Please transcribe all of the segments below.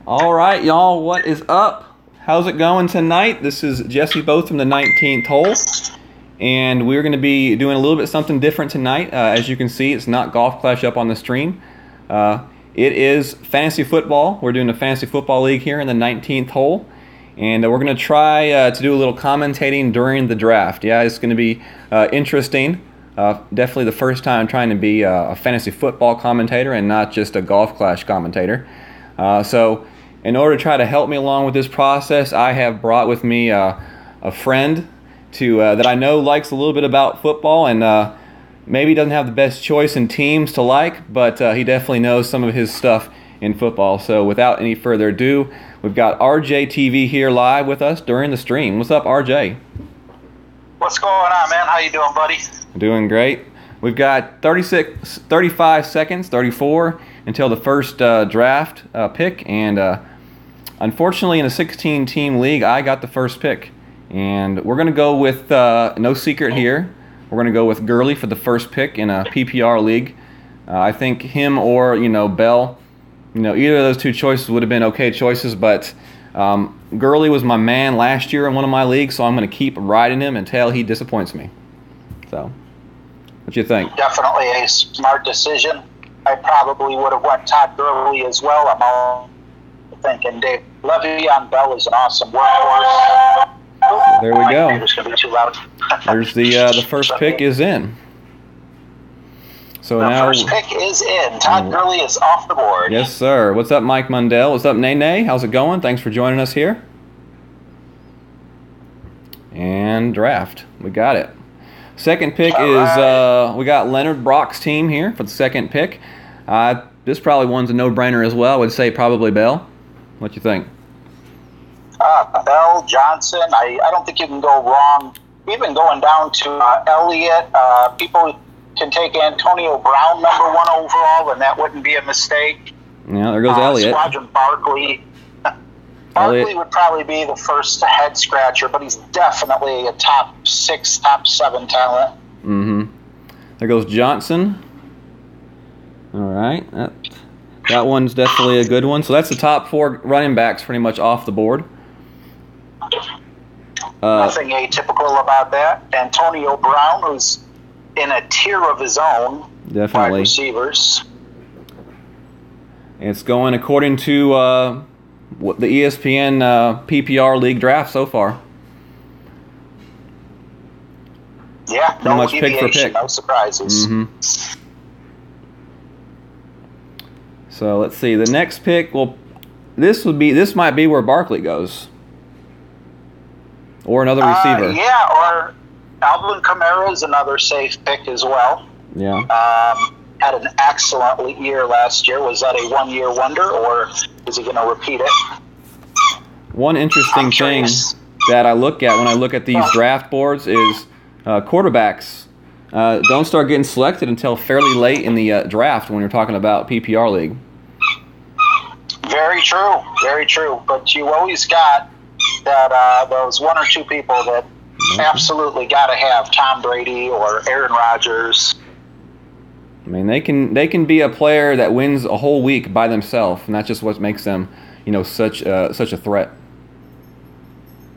All right, y'all, what is up? How's it going tonight? This is Jesse Both from the 19th hole, and we're going to be doing a little bit something different tonight. As you can see, it's not Golf Clash up on the stream. It is fantasy football. We're doing a fantasy football league here in the 19th hole, and we're going to try to do a little commentating during the draft. Yeah, it's going to be interesting. Definitely the first time trying to be a fantasy football commentator and not just a Golf Clash commentator. So in order to try to help me along with this process, I have brought with me a friend that I know likes a little bit about football, and maybe doesn't have the best choice in teams to like, but he definitely knows some of his stuff in football. So without any further ado, we've got RJ TV here live with us during the stream. What's up, RJ? What's going on, man? How you doing, buddy? Doing great. We've got 35 seconds, 34, until the first draft pick, and unfortunately in a 16-team league, I got the first pick. And we're going to go with, no secret here, we're going to go with Gurley for the first pick in a PPR league. I think him or, Bell, either of those two choices would have been okay choices, but Gurley was my man last year in one of my leagues, so I'm going to keep riding him until he disappoints me. So, what you think? Definitely a smart decision. I probably would have went Todd Gurley as well. I'm all thinking Dave Le'Veon Bell is an awesome workhorse. There we go. It's going to be too loud. There's the first pick is in. So the now first pick is in. Todd Gurley is off the board. Yes, sir. What's up, Mike Mundell? What's up, Nene? How's it going? Thanks for joining us here. And draft. We got it. Second pick is we got Leonard Brock's team here for the second pick. This probably one's a no-brainer as well. I would say probably Bell. What you think? Bell, Johnson. I don't think you can go wrong. Even going down to Elliott, people can take Antonio Brown number 1 overall, and that wouldn't be a mistake. Yeah, there goes Elliott. Squadron Barkley. Barkley would probably be the first head scratcher, but he's definitely a top 6, top 7 talent. Mm-hmm. There goes Johnson. All right. That one's definitely a good one. So that's the top 4 running backs pretty much off the board. Nothing atypical about that. Antonio Brown, who's in a tier of his own. Definitely. Wide receivers. It's going according to the ESPN PPR league draft so far. Yeah, pretty much pick for pick. No surprises. Mm-hmm. So let's see. The next pick, well, this might be where Barkley goes, or another receiver. Yeah, or Alvin Kamara is another safe pick as well. Yeah. Had an excellent year last year. Was that a 1-year wonder, or is he going to repeat it? One interesting thing that I look at when I look at these draft boards is quarterbacks don't start getting selected until fairly late in the draft when you're talking about PPR league. Very true, very true. But you always got that those 1 or 2 people that absolutely got to have Tom Brady or Aaron Rodgers. I mean, they can be a player that wins a whole week by themselves, and that's just what makes them, such a threat.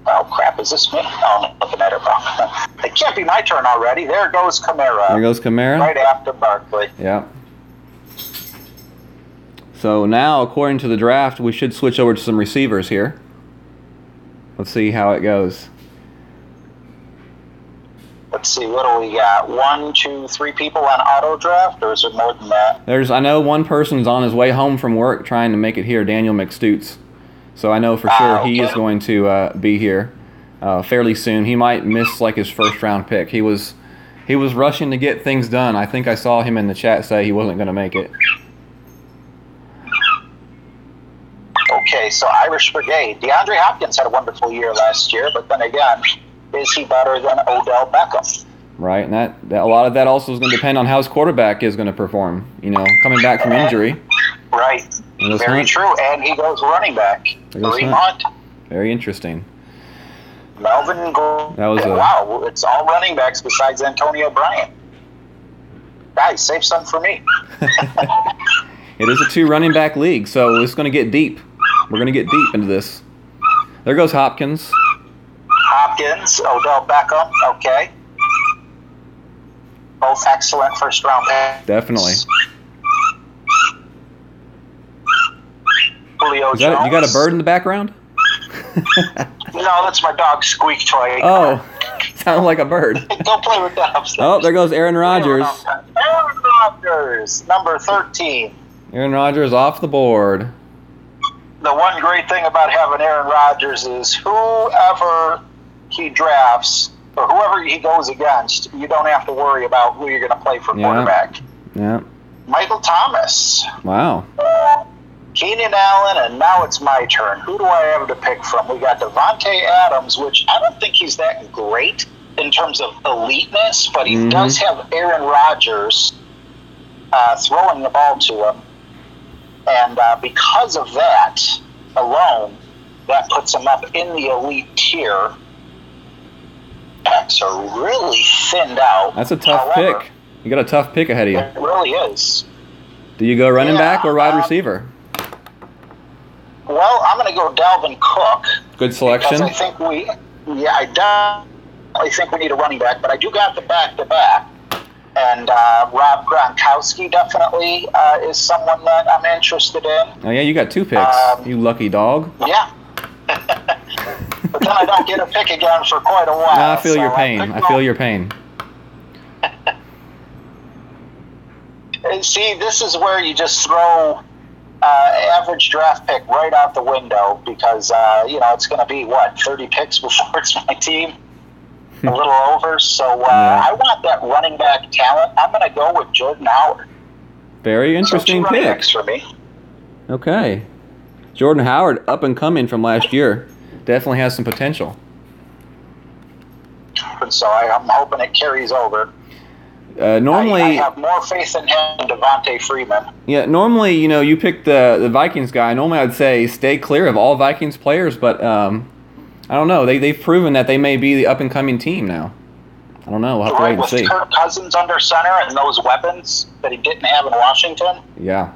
Oh crap! Is this me? Oh, I'm looking at it. It can't be my turn already. There goes Kamara. There goes Kamara. Right after Barkley. Yeah. So now, according to the draft, we should switch over to some receivers here. Let's see how it goes. Let's see, what do we got? 1, 2, 3 people on auto draft, or is it more than that? I know one person's on his way home from work trying to make it here, Daniel McStutes. So I know for sure he is going to be here fairly soon. He might miss like his first round pick. He was rushing to get things done. I think I saw him in the chat say he wasn't going to make it. Okay, so Irish Brigade. DeAndre Hopkins had a wonderful year last year, but then again, is he better than Odell Beckham? Right, and that a lot of that also is going to depend on how his quarterback is going to perform. Coming back from injury. Right. Very true. And he goes running back. Kareem Hunt. Very interesting. Melvin Gordon. Wow, it's all running backs besides Antonio Bryant. Guys, save some for me. It is a 2 running back league, so it's going to get deep. We're going to get deep into this. There goes Hopkins. Hopkins, Odell Beckham, okay. Both excellent first-round picks. Definitely. Julio Jones. You got a bird in the background? No, that's my dog Squeak Toy. Oh, sounds like a bird. Don't play with that upstairs. Oh, there goes Aaron Rodgers. Aaron Rodgers, number 13. Aaron Rodgers off the board. The one great thing about having Aaron Rodgers is whoever he drafts or whoever he goes against, you don't have to worry about who you're going to play for quarterback. Yeah. Michael Thomas. Wow. Keenan Allen, and now it's my turn. Who do I have to pick from? We got Devontae Adams, which I don't think he's that great in terms of eliteness, but he does have Aaron Rodgers throwing the ball to him. And because of that alone, that puts him up in the elite tier. Backs are really thinned out. That's a tough pick. You got a tough pick ahead of you. It really is. Do you go running back or wide receiver? Well, I'm going to go Dalvin Cook. Good selection. Because I think I think we need a running back, but I do got the back-to-back. And Rob Gronkowski definitely is someone that I'm interested in. Oh, yeah, you got 2 picks, you lucky dog. Yeah. But then I don't get a pick again for quite a while. I feel your pain. I feel your pain. See, this is where you just throw average draft pick right out the window because, it's going to be, 30 picks before it's my team? A little over. So I want that running back talent. I'm going to go with Jordan Howard. Very interesting pick. For me. Okay. Jordan Howard, up and coming from last year. Definitely has some potential. And so I'm hoping it carries over. Normally, I have more faith in him than Devontae Freeman. Yeah, normally, you pick the Vikings guy. Normally, I'd say stay clear of all Vikings players, but I don't know. They've proven that they may be the up-and-coming team now. I don't know. We'll have to wait and see. With Kirk Cousins under center and those weapons that he didn't have in Washington. Yeah.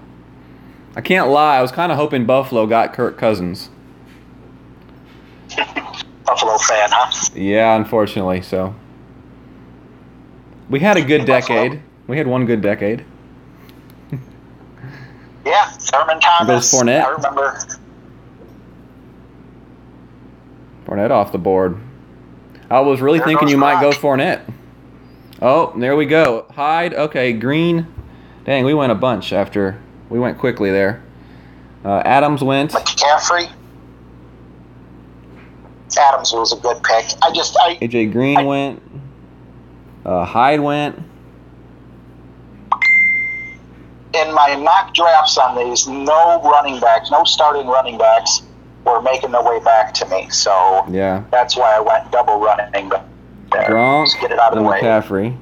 I can't lie. I was kind of hoping Buffalo got Kirk Cousins. Buffalo fan, huh? Yeah, unfortunately, so. We had a good decade. We had one good decade. Yeah, Thurman Thomas. Goes Fournette. I remember. Fournette off the board. I was really thinking you might go Fournette. Oh, there we go. Hyde. Okay, Green. Dang, we went a bunch after. We went quickly there. Adams went. McCaffrey. Adams was a good pick. AJ Green went. Hyde went. In my mock drafts on these, no running backs, no starting running backs were making their way back to me. So yeah, that's why I went double running back there. Gronk, just get it out of the way. McCaffrey.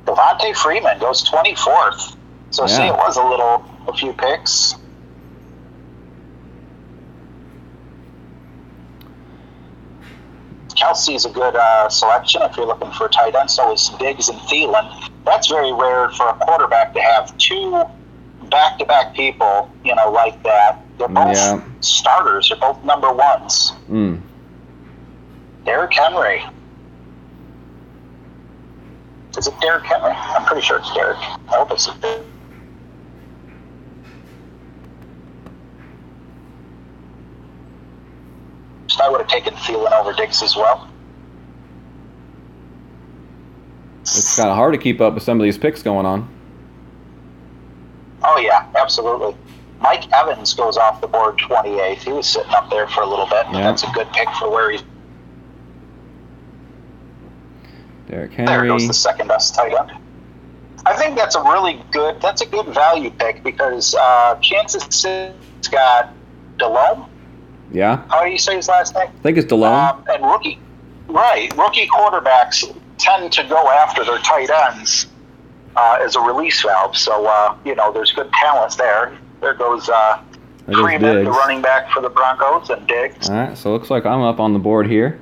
Devontae Freeman goes 24th. So see, it was a few picks. Kelsey's a good selection if you're looking for a tight end. So is Diggs and Thielen. That's very rare for a quarterback to have 2 back-to-back people, like that. They're both starters. They're both number 1s. Derrick Henry. Is it Derrick Henry? I'm pretty sure it's Derrick. I hope it's Derrick. I would have taken Thielen over Diggs as well. It's kind of hard to keep up with some of these picks going on. Oh, yeah, absolutely. Mike Evans goes off the board 28th. He was sitting up there for a little bit, but that's a good pick for where he's. Derrick Henry. There goes the second best tight end. I think that's a good value pick because Kansas City's got Delhomme. Yeah. How do you say his last name? I think it's Delhomme. And rookie quarterbacks tend to go after their tight ends as a release valve. So, there's good talents there. There goes Freeman, the running back for the Broncos, and Diggs. All right, so it looks like I'm up on the board here.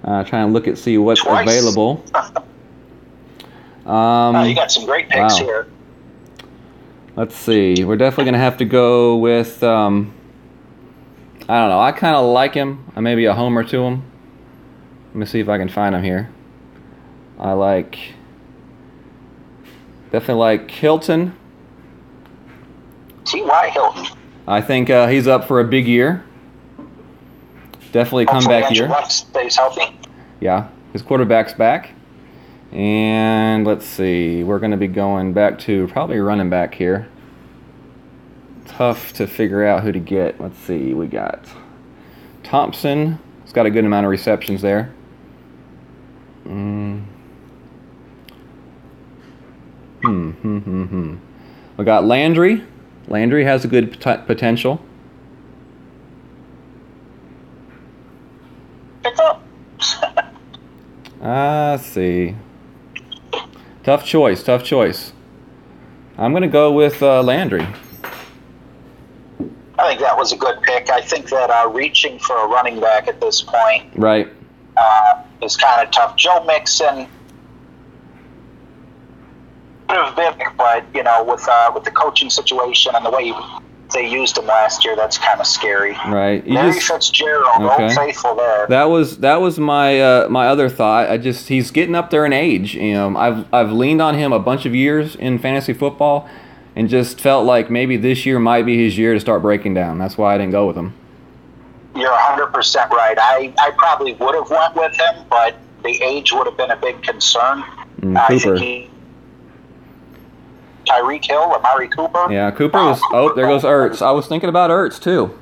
Trying to see what's available. You got some great picks here. Let's see. We're definitely going to have to go with, I don't know. I kind of like him. Maybe a homer to him. Let me see if I can find him here. Definitely like Hilton. T.Y. Hilton. I think he's up for a big year. Definitely comeback year. Stays healthy. Yeah, his quarterback's back. And let's see, we're going to be going back to probably running back here. Tough to figure out who to get. Let's see, we got Thompson. He's got a good amount of receptions there. We got Landry. Landry has a good potential. Pick up. Let's see. Tough choice. I'm going to go with Landry. I think that was a good pick. I think that reaching for a running back at this point Right. Is kind of tough. Joe Mixon could have been, but with the coaching situation and the way they used him last year, that's kind of scary. Right. Larry Fitzgerald, Old Faithful there. That was my my other thought. He's getting up there in age. I've leaned on him a bunch of years in fantasy football, and just felt like maybe this year might be his year to start breaking down. That's why I didn't go with him. You're 100% right. I probably would have went with him, but the age would have been a big concern. I think Tyreek Hill, Amari Cooper. Yeah, Cooper was. Oh, there goes Ertz. I was thinking about Ertz too.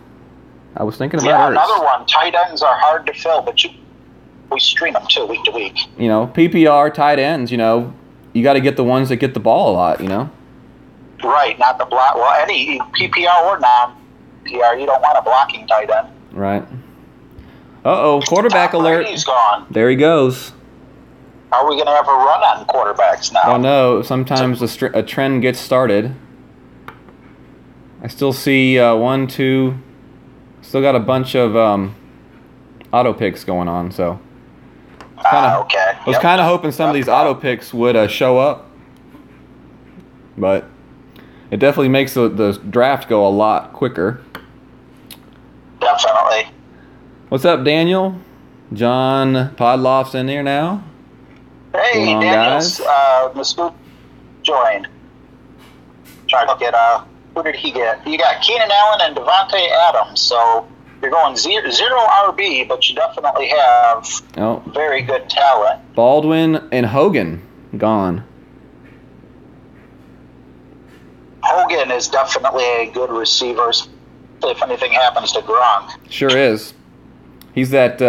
Yeah, another one. Tight ends are hard to fill, but we stream them too, week to week. PPR tight ends. You got to get the ones that get the ball a lot. Right, not the block. Well, any PPR or non-PPR, you don't want a blocking tight end. Right. Quarterback alert. Brady's gone. There he goes. Are we going to have a run on quarterbacks now? Oh, no. Sometimes a trend gets started. I still see 1, 2. Still got a bunch of auto picks going on, so. Okay. I was kind of hoping some of these auto picks would show up. But it definitely makes the draft go a lot quicker. Definitely. What's up, Daniel? John Podloff's in there now. Hey, Daniel's Mascoot joined. Trying to look at who did he get? You got Keenan Allen and Davante Adams. So you're going zero RB, but you definitely have very good talent. Baldwin and Hogan gone. Hogan is definitely a good receiver if anything happens to Gronk. Sure is. He's that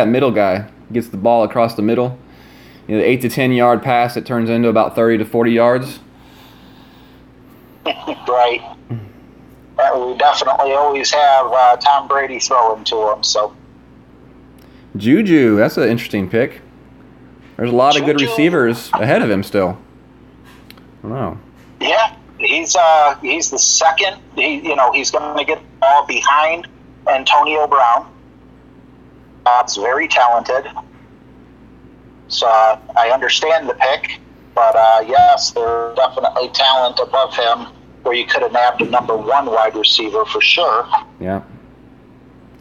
middle guy. Gets the ball across the middle. The 8 to 10 yard pass that turns into about 30 to 40 yards. Right. We definitely always have Tom Brady throwing to him. So. Juju, that's an interesting pick. There's a lot of good receivers ahead of him still. I don't know. Yeah. He's the second. He's going to get the ball behind Antonio Brown. He's very talented. So I understand the pick, but yes, there's definitely talent above him where you could have nabbed a number 1 wide receiver for sure. Yeah.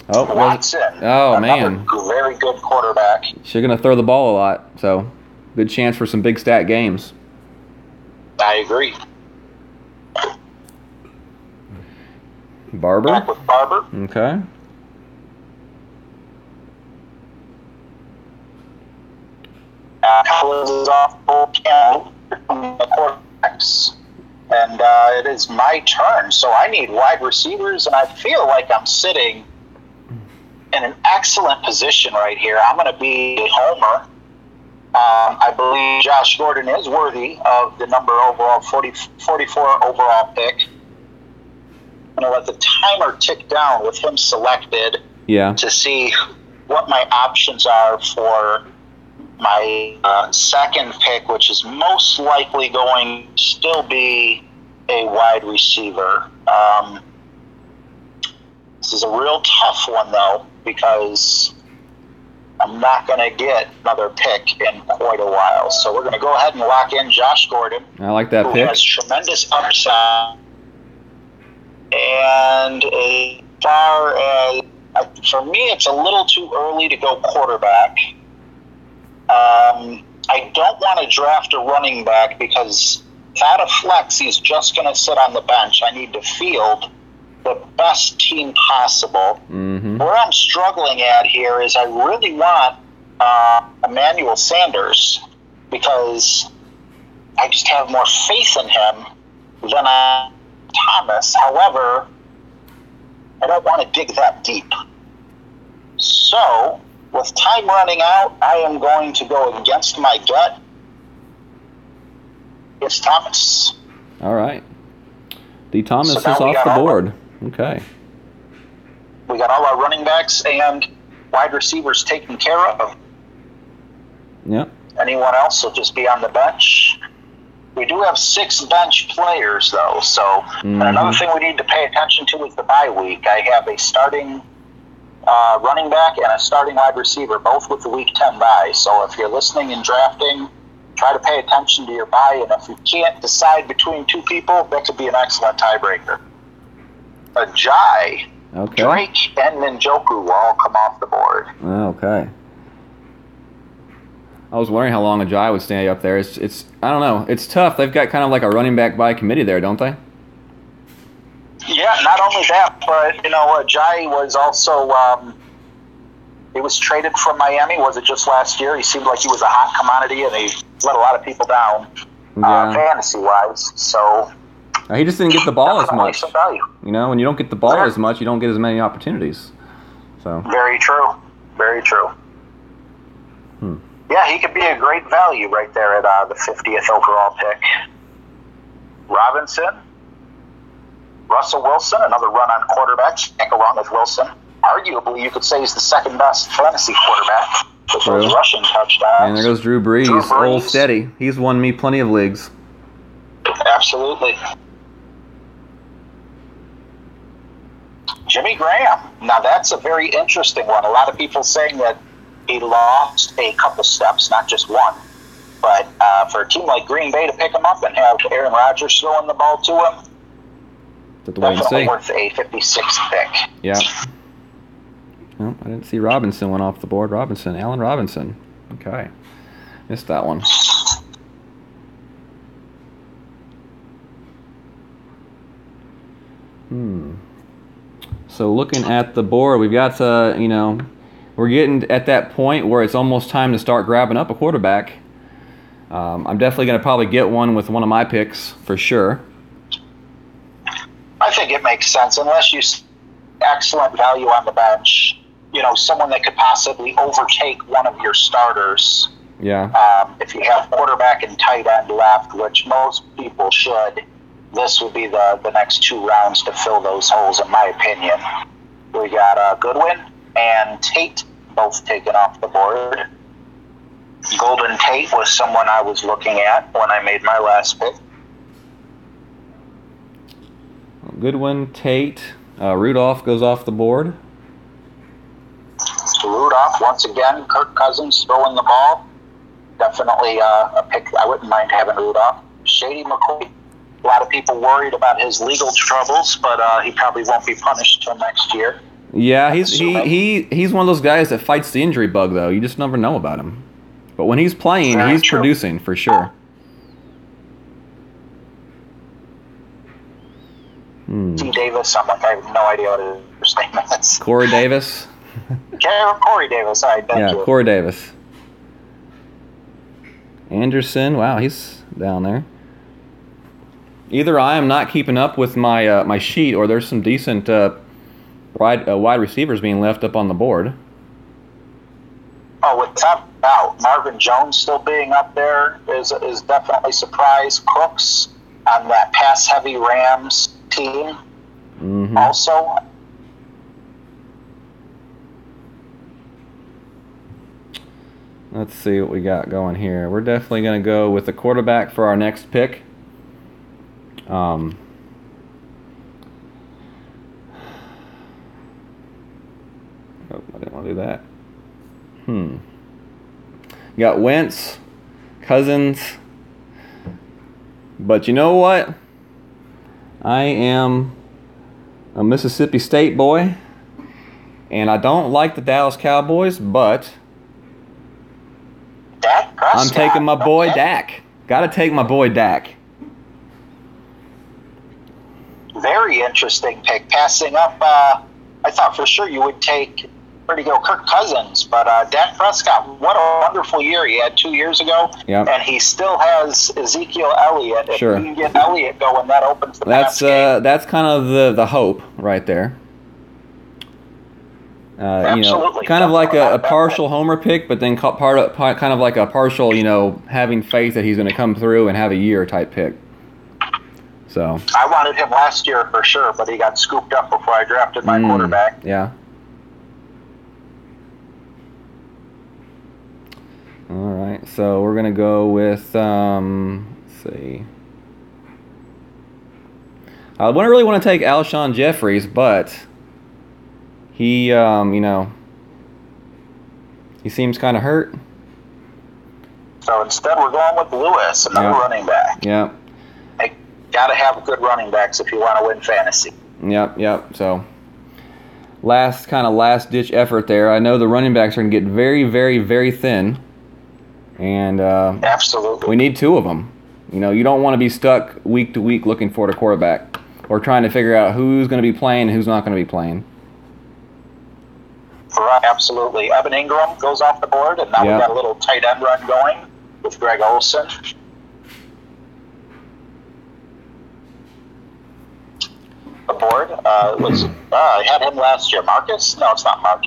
Oh, Watson. Oh, man. Very good quarterback. She's going to throw the ball a lot, so good chance for some big stat games. I agree. Barber? Back with Barber. Okay. Collins is off full count from the quarterbacks. And it is my turn. So I need wide receivers, and I feel like I'm sitting in an excellent position right here. I'm going to be a homer. I believe Josh Gordon is worthy of the number overall, 44 overall pick. I'm going to let the timer tick down with him selected to see what my options are for my second pick, which is most likely going to still be a wide receiver. This is a real tough one, though, because I'm not going to get another pick in quite a while. So we're going to go ahead and lock in Josh Gordon. I like that who pick. has tremendous upside And as far as, for me, it's a little too early to go quarterback. I don't want to draft a running back because without a flex, he's just going to sit on the bench. I need to field the best team possible. Mm-hmm. Where I'm struggling at here is I really want Emmanuel Sanders because I just have more faith in him than Thomas. However, I don't want to dig that deep. So, with time running out, I am going to go against my gut. It's Thomas. All right. D. Thomas is now off the board. Okay. We got all our running backs and wide receivers taken care of. Yep. Anyone else will just be on the bench. We do have 6 bench players, though. So and another thing we need to pay attention to is the bye week. I have a starting running back and a starting wide receiver, both with the week 10 bye. So if you're listening and drafting, try to pay attention to your bye. And if you can't decide between 2 people, that could be an excellent tiebreaker. Ajay, okay. Drake, and Njoku will all come off the board. Okay. I was wondering how long Ajay would stay up there. It's I don't know. It's tough. They've got kind of like a running back by committee there, don't they? Yeah, not only that, but Ajay was also he was traded from Miami. Was it just last year? He seemed like he was a hot commodity, and he let a lot of people down fantasy-wise. So he just didn't get the ball as much. Some value. When you don't get the ball as much, you don't get as many opportunities. So very true. Very true. Yeah, he could be a great value right there at the 50th overall pick. Robinson, Russell Wilson, another run on quarterbacks. Can't go wrong with Wilson. Arguably, you could say he's the second best fantasy quarterback with those rushing touchdowns. And there goes Drew Brees, old steady. He's won me plenty of leagues. Absolutely. Jimmy Graham. Now, that's a very interesting one. A lot of people saying that he lost a couple steps, not just one. But for a team like Green Bay to pick him up and have Aaron Rodgers throwing the ball to him, definitely worth a 56th pick. Yeah. Well, I didn't see Robinson went off the board. Allen Robinson. Okay. Missed that one. So looking at the board, we've got we're getting at that point where it's almost time to start grabbing up a quarterback. I'm definitely going to probably get one with one of my picks for sure. I think it makes sense unless you see excellent value on the bench. Someone that could possibly overtake one of your starters. Yeah. If you have quarterback and tight end left, which most people should, this would be the next 2 rounds to fill those holes, in my opinion. We got Goodwin and Tate both taken off the board. Golden Tate was someone I was looking at when I made my last pick. Goodwin, Tate, Rudolph goes off the board. Rudolph, once again, Kirk Cousins throwing the ball. Definitely a pick. I wouldn't mind having Rudolph. Shady McCoy. A lot of people worried about his legal troubles, but he probably won't be punished till next year. Yeah, he's one of those guys that fights the injury bug, though. You just never know about him. But when he's playing, he's producing for sure. T. Davis, I have no idea what his name is. Corey Davis. Corey Davis, thank you. Corey Davis. Anderson, wow, he's down there. Either I am not keeping up with my my sheet, or there's some decent wide receivers being left up on the board. Oh, without doubt, Marvin Jones still being up there is definitely a surprise. Cooks on that pass-heavy Rams team also. Let's see what we got going here. We're definitely going to go with the quarterback for our next pick. Oh, I didn't want to do that. Got Wentz, Cousins. But you know what? I am a Mississippi State boy. And I don't like the Dallas Cowboys, but Dak Prescott. I'm taking my boy Dak. Got to take my boy Dak. Very interesting pick. Passing up, I thought for sure you would take to go Kirk Cousins, but Dak Prescott, what a wonderful year he had 2 years ago. Yep. And he still has Ezekiel Elliott. If sure. you can get Elliott going, that opens the That's kind of the hope right there. Absolutely. Kind of like a partial homer pick, but then kind of like a partial, having faith that he's going to come through and have a year type pick. So I wanted him last year for sure, but he got scooped up before I drafted my quarterback. Yeah. All right, so we're going to go with, let's see. I wouldn't really want to take Alshon Jeffries, but he, he seems kind of hurt. So instead we're going with Lewis, another running back. Yeah. You got to have good running backs if you want to win fantasy. Yep. So last-ditch effort there. I know the running backs are going to get very, very, very thin. And absolutely, we need two of them. You don't want to be stuck week to week looking for a quarterback or trying to figure out who's going to be playing and who's not going to be playing. Right, absolutely. Evan Ingram goes off the board, and now we've got a little tight end run going with Greg Olsen. The board I had him last year. Marcus? No, it's not Mark.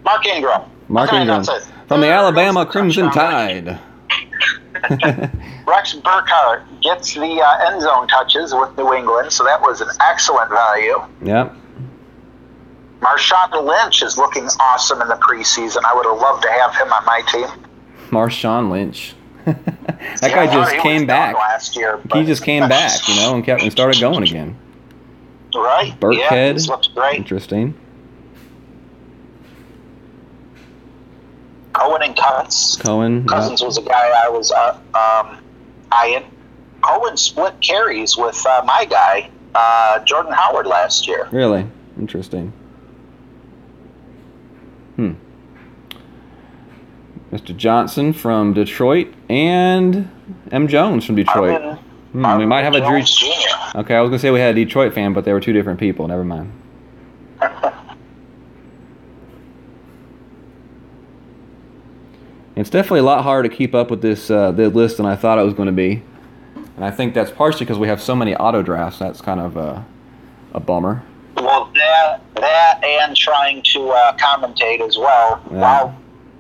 Mark Ingram. Mark Ingram. From the Alabama Crimson Tide. Rex Burkhardt gets the end zone touches with New England, so that was an excellent value. Yep. Marshawn Lynch is looking awesome in the preseason. I would have loved to have him on my team. Marshawn Lynch. That guy just came back. Last year, he just came back, and started going again. Right. Burkhead. He's looked great. Interesting. Cohen and Cousins was a guy I was eyeing. Cohen split carries with my guy, Jordan Howard, last year. Really? Interesting. Mr. Johnson from Detroit and M. Jones from Detroit. We might have Jones Jr. Okay, I was going to say we had a Detroit fan, but they were two different people. Never mind. It's definitely a lot harder to keep up with this the list than I thought it was going to be. And I think that's partially because we have so many auto drafts. That's kind of a bummer. Well, that and trying to commentate as well while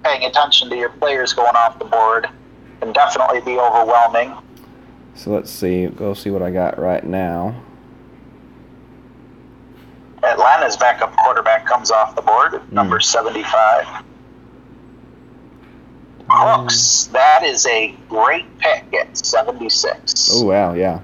paying attention to your players going off the board can definitely be overwhelming. So let's see. Go see what I got right now. Atlanta's backup quarterback comes off the board, number 75. Hooks, that is a great pick at 76. Oh, wow, yeah.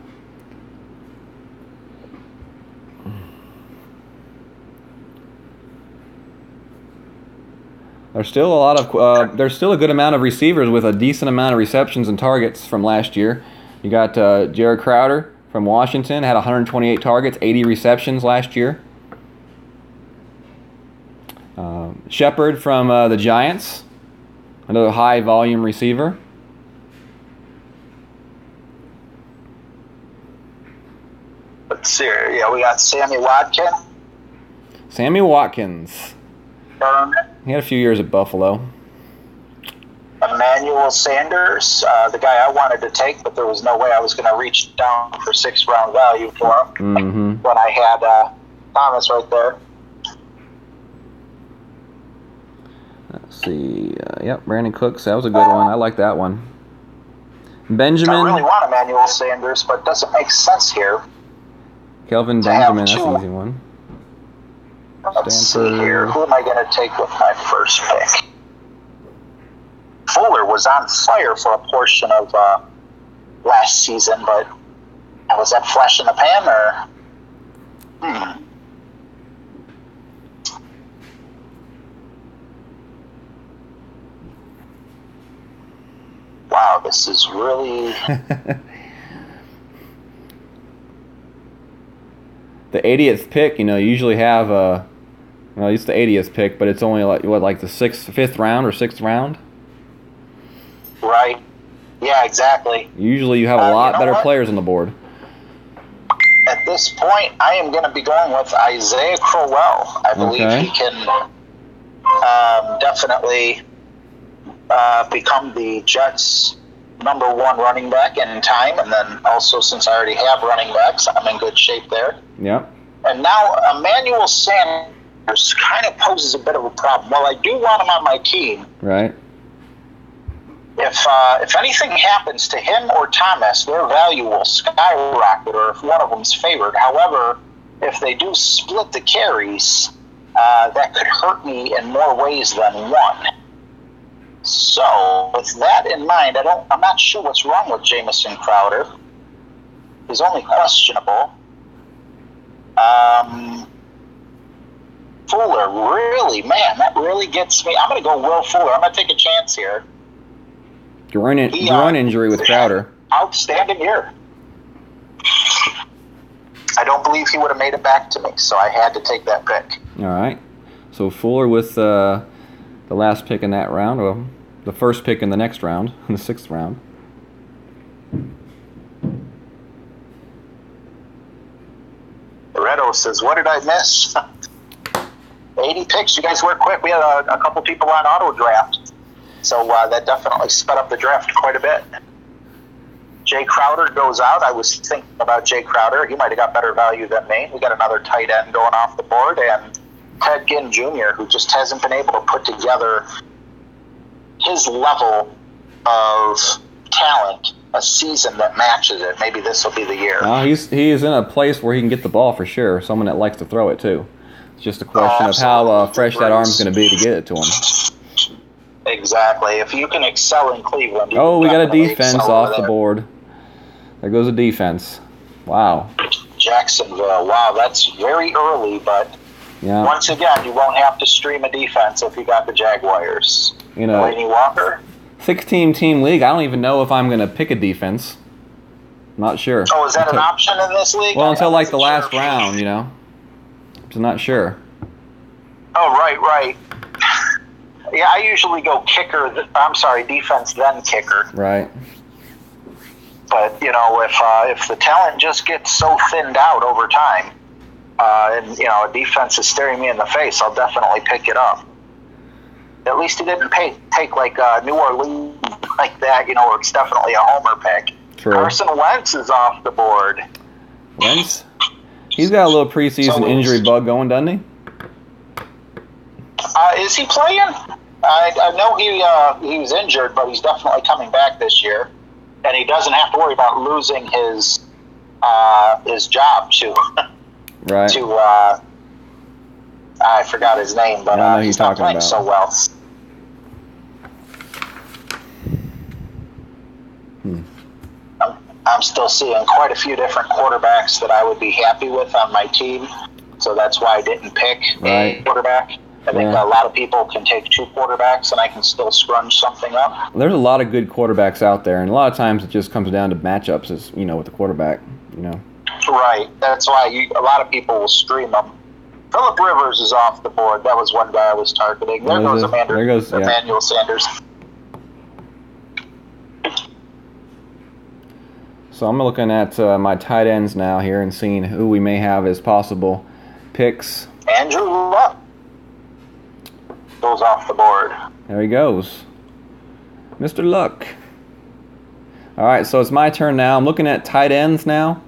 There's still a good amount of receivers with a decent amount of receptions and targets from last year. You got Jared Crowder from Washington, had 128 targets, 80 receptions last year. Shepard from the Giants, another high-volume receiver. Let's see. Yeah, we got Sammy Watkins. Sammy Watkins. He had a few years at Buffalo. Emmanuel Sanders, the guy I wanted to take, but there was no way I was going to reach down for 6th-round value for him when I had Thomas right there. Let's see. Yep, Brandon Cooks. That was a good one. I like that one. Benjamin. I really want Emmanuel Sanders, but it doesn't make sense here. Kelvin Benjamin. That's an easy one. Let's see here. Who am I going to take with my first pick? Fuller was on fire for a portion of last season, but was that flash in the pan or? Wow, this is really. the 80th pick, you usually have well, it's the 80th pick, but it's only like the 5th round or 6th round. Right. Yeah, exactly. Usually you have a lot better players on the board. At this point, I am going to be going with Isaiah Crowell. I believe he can definitely become the Jets' #1 running back in time. And then also, since I already have running backs, I'm in good shape there. Yep. And now Emmanuel Sanders kind of poses a bit of a problem. Well, I do want him on my team. Right. If anything happens to him or Thomas, their value will skyrocket, or if one of them's favored. However, if they do split the carries, that could hurt me in more ways than one. So, with that in mind, I'm not sure what's wrong with Jamison Crowder. He's only questionable. Fuller, really, man, that really gets me. I'm going to go Will Fuller. I'm going to take a chance here. Groin injury with Crowder. Outstanding year. I don't believe he would have made it back to me, so I had to take that pick. All right. So Fuller with the last pick in that round, or the first pick in the next round, in the 6th round. Loretto says, what did I miss? 80 picks. You guys were quick. We had a couple people on auto draft. So that definitely sped up the draft quite a bit. Jay Crowder goes out. I was thinking about Jay Crowder. He might have got better value than me. We got another tight end going off the board, and Ted Ginn Jr., who just hasn't been able to put together his level of talent, a season that matches it. Maybe this will be the year. He is in a place where he can get the ball for sure. Someone that likes to throw it too. It's just a question of how fresh that arm's going to be to get it to him. Exactly. If you can excel in Cleveland. Oh, we got a defense off the board. There goes a defense. Wow. Jacksonville. Wow, that's very early, but once again, you won't have to stream a defense if you got the Jaguars. Delaney Walker. 16-team league. I don't even know if I'm going to pick a defense. Not sure. Oh, is that an option in this league? Well, until like the last round, I'm not sure. Oh, right. Yeah, I usually go defense then kicker. Right. But if the talent just gets so thinned out over time, and a defense is staring me in the face, I'll definitely pick it up. At least he didn't take like New Orleans like that, where it's definitely a homer pick. True. Carson Wentz is off the board. Wentz? He's got a little preseason injury bug going, doesn't he? Is he playing? I know he was injured, but he's definitely coming back this year, and he doesn't have to worry about losing his job to I forgot his name, but he's not playing so well. I'm still seeing quite a few different quarterbacks that I would be happy with on my team, so that's why I didn't pick a quarterback. I think a lot of people can take 2 quarterbacks, and I can still scrunch something up. There's a lot of good quarterbacks out there, and a lot of times it just comes down to matchups, with the quarterback. Right. That's why a lot of people will stream them. Phillip Rivers is off the board. That was one guy I was targeting. There goes Emmanuel Sanders. So I'm looking at my tight ends now here and seeing who we may have as possible picks. Andrew Luck goes off the board. There he goes. Mr. Luck. All right, so it's my turn now. I'm looking at tight ends now.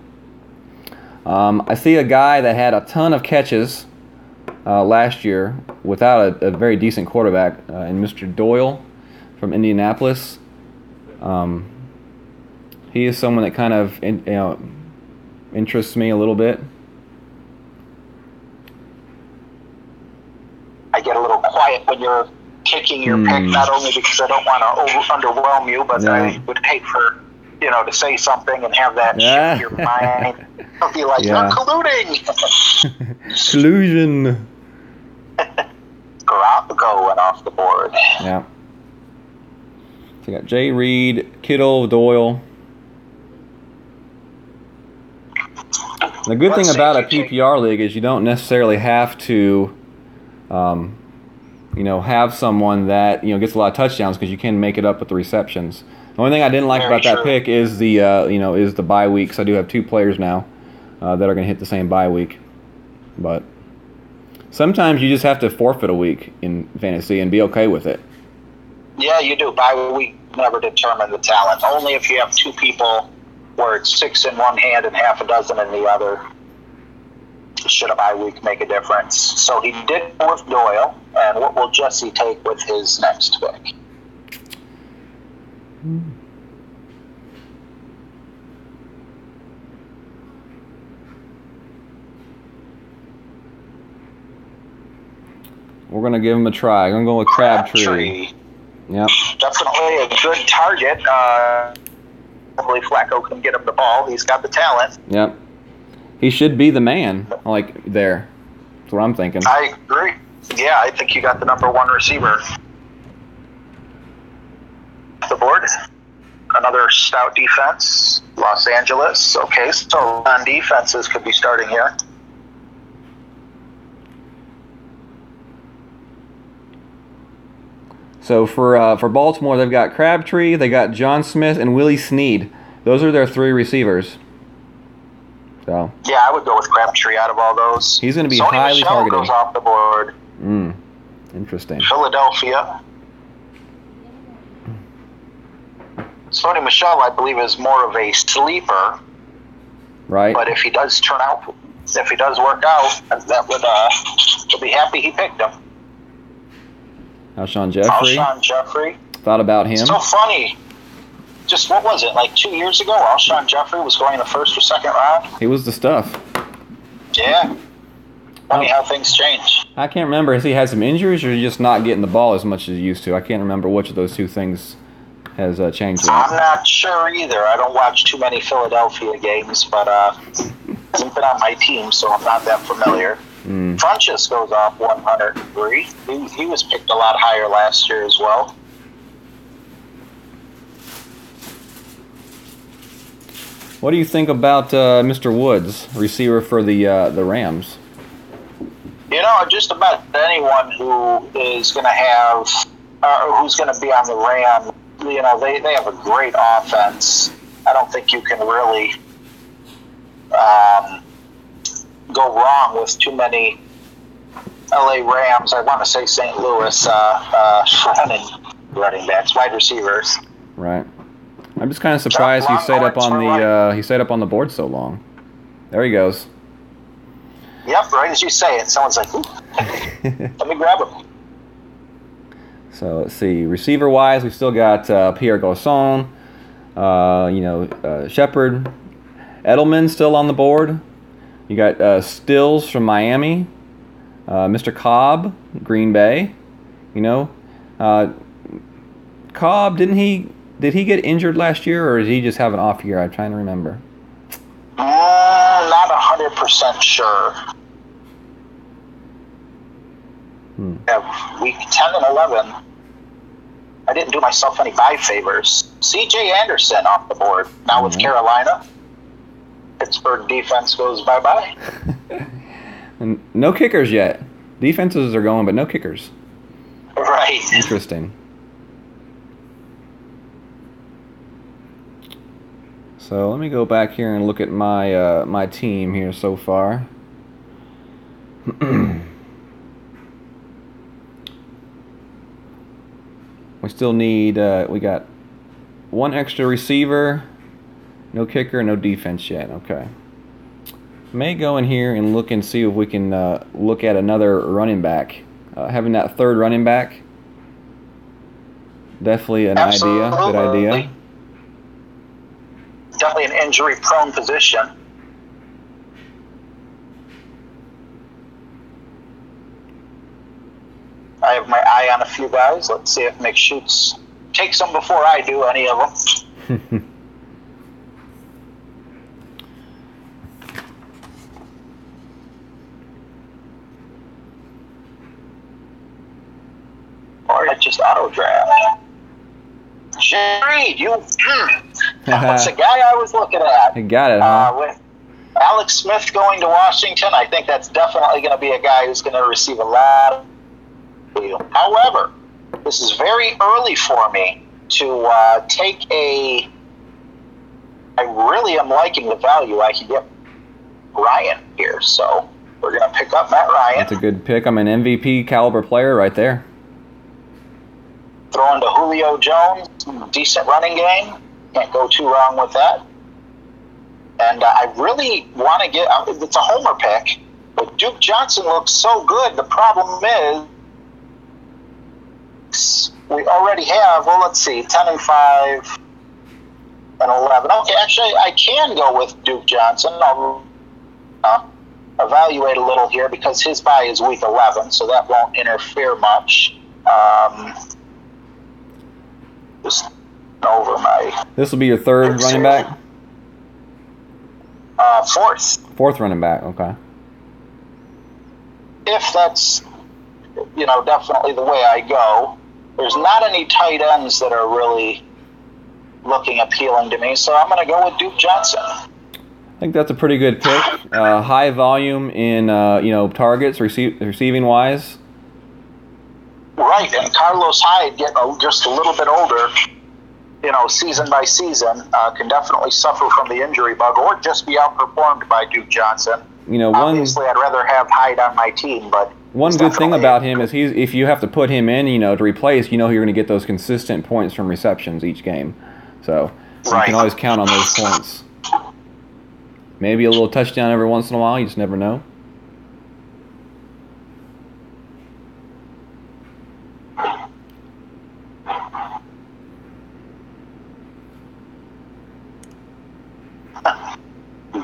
I see a guy that had a ton of catches last year without a very decent quarterback in Mr. Doyle from Indianapolis. He is someone that kind of interests me a little bit. I get a little quiet when you're picking your pick, not only because I don't want to underwhelm you, but I would hate for to say something and have that shift your mind. I'll be like, you're colluding. Collusion. Garoppolo went off the board. Yeah. So you got Jay Reed, Kittle, Doyle. The good thing about a PPR league is you don't necessarily have to, have someone that gets a lot of touchdowns, because you can make it up with the receptions. The only thing I didn't like about that pick is the is the bye weeks. I do have 2 players now that are going to hit the same bye week, but sometimes you just have to forfeit a week in fantasy and be okay with it. Yeah, you do. Bye week never determine the talent. Only if you have 2 people where it's 6 in one hand and half a dozen in the other. Should a bye week make a difference? So he did go with Doyle, and what will Jesse take with his next pick? We're going to give him a try. I'm going to go with Crabtree. Yep. Definitely a good target. Hopefully Flacco can get him the ball. He's got the talent. Yep. He should be the man, there. That's what I'm thinking. I agree. Yeah, I think you got the number 1 receiver. The board. Another stout defense. Los Angeles. Okay, so on defenses could be starting here. So for Baltimore, they've got Crabtree, they got John Smith, and Willie Snead. Those are their 3 receivers. So yeah, I would go with Crabtree out of all those. He's going to be Sony highly Michel targeted. Goes off the board. Interesting. Philadelphia. Sony Michel, I believe, is more of a sleeper. Right. But if he does work out, that would be happy he picked him. Alshon Jeffrey. Alshon Jeffrey. Thought about him. So funny. Just, what was it, like 2 years ago? Alshon Jeffrey was going in the 1st or 2nd round? He was the stuff. Yeah. Funny how things change. I can't remember. Has he had some injuries, or just not getting the ball as much as he used to? I can't remember which of those 2 things has changed. I'm not sure either. I don't watch too many Philadelphia games, but hasn't been on my team, so I'm not that familiar. Funchess goes off 103. He was picked a lot higher last year as well. What do you think about Mr. Woods, receiver for the Rams? Just about anyone who is going to have, who's going to be on the Rams, they have a great offense. I don't think you can really go wrong with too many LA Rams. I want to say St. Louis running backs, wide receivers. Right. I'm just kind of surprised he stayed up on the board so long. There he goes. Yep, right as you say it, someone's like, ooh, let me grab him. So let's see. Receiver-wise, we've still got Pierre Garçon, Shepard, Edelman still on the board. You got Stills from Miami, Mr. Cobb, Green Bay. Cobb, did he get injured last year, or did he just have an off year? I'm trying to remember. Not 100% sure. Week 10 and 11, I didn't do myself any bye favors. C.J. Anderson off the board. Now with Carolina, Pittsburgh defense goes bye-bye. And no kickers yet. Defenses are going, but no kickers. Right. Interesting. So let me go back here and look at my my team here so far. We still need, we got one extra receiver, no kicker, no defense yet. Okay. May go in here and look and see if we can look at another running back. Having that 3rd running back, definitely an idea. Good idea. Definitely an injury-prone position. I have my eye on a few guys. Let's see if Mick Schutz takes them before I do any of them. Or I just auto-draft. Jerry, that's the guy I was looking at. You got it, huh? Alex Smith going to Washington, I think that's definitely going to be a guy who's going to receive a lot of value. However, this is very early for me to take a... I really am liking the value I can get Ryan here, so we're going to pick up Matt Ryan. That's a good pick. I'm an MVP caliber player right there. Throwing to Julio Jones, decent running game. Can't go too wrong with that. And I really want to get... It's a homer pick, but Duke Johnson looks so good. The problem is we already have, well, let's see, 10 and 5 and 11. Okay, actually, I can go with Duke Johnson. I'll evaluate a little here because his bye is week 11, so that won't interfere much. Just over my... This will be your third running back? Fourth running back, okay. If that's, definitely the way I go. There's not any tight ends that are really looking appealing to me, so I'm going to go with Duke Johnson. I think that's a pretty good pick. High volume in, targets, receiving wise. Right, and Carlos Hyde getting just a little bit older, season by season, can definitely suffer from the injury bug or just be outperformed by Duke Johnson. Obviously, I'd rather have Hyde on my team, but one good thing about him is if you have to put him in, to replace, you're going to get those consistent points from receptions each game. So you can always count on those points. Maybe a little touchdown every once in a while. You just never know.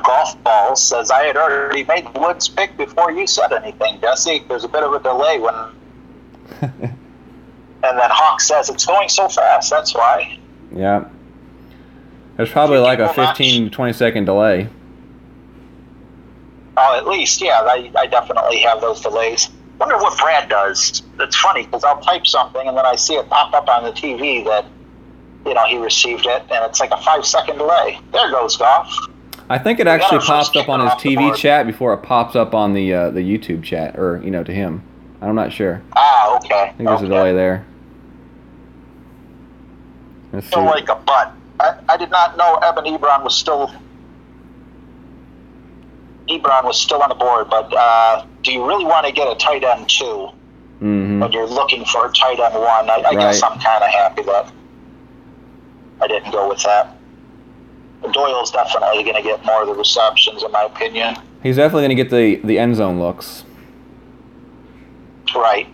Golf Ball says, I had already made the Woods pick before you said anything, Jesse. There's a bit of a delay when... And then Hawk says, it's going so fast, that's why. Yeah. There's probably like a 15 to 20 second delay. Oh, at least, yeah. I definitely have those delays. Wonder what Brad does. It's funny, because I'll type something, and then I see it pop up on the TV that, he received it, and it's like a 5-second delay. There goes Goff. I think it actually pops up on his TV chat before it pops up on the YouTube chat, or, to him. I'm not sure. Ah, okay. I think there's a delay there. Let's see. Feel like a butt. I did not know Evan Ebron was still on the board, but do you really want to get a tight end 2 when you're looking for a tight end 1? I guess I'm kind of happy that I didn't go with that. Doyle's definitely going to get more of the receptions, in my opinion. He's definitely going to get the end zone looks. Right.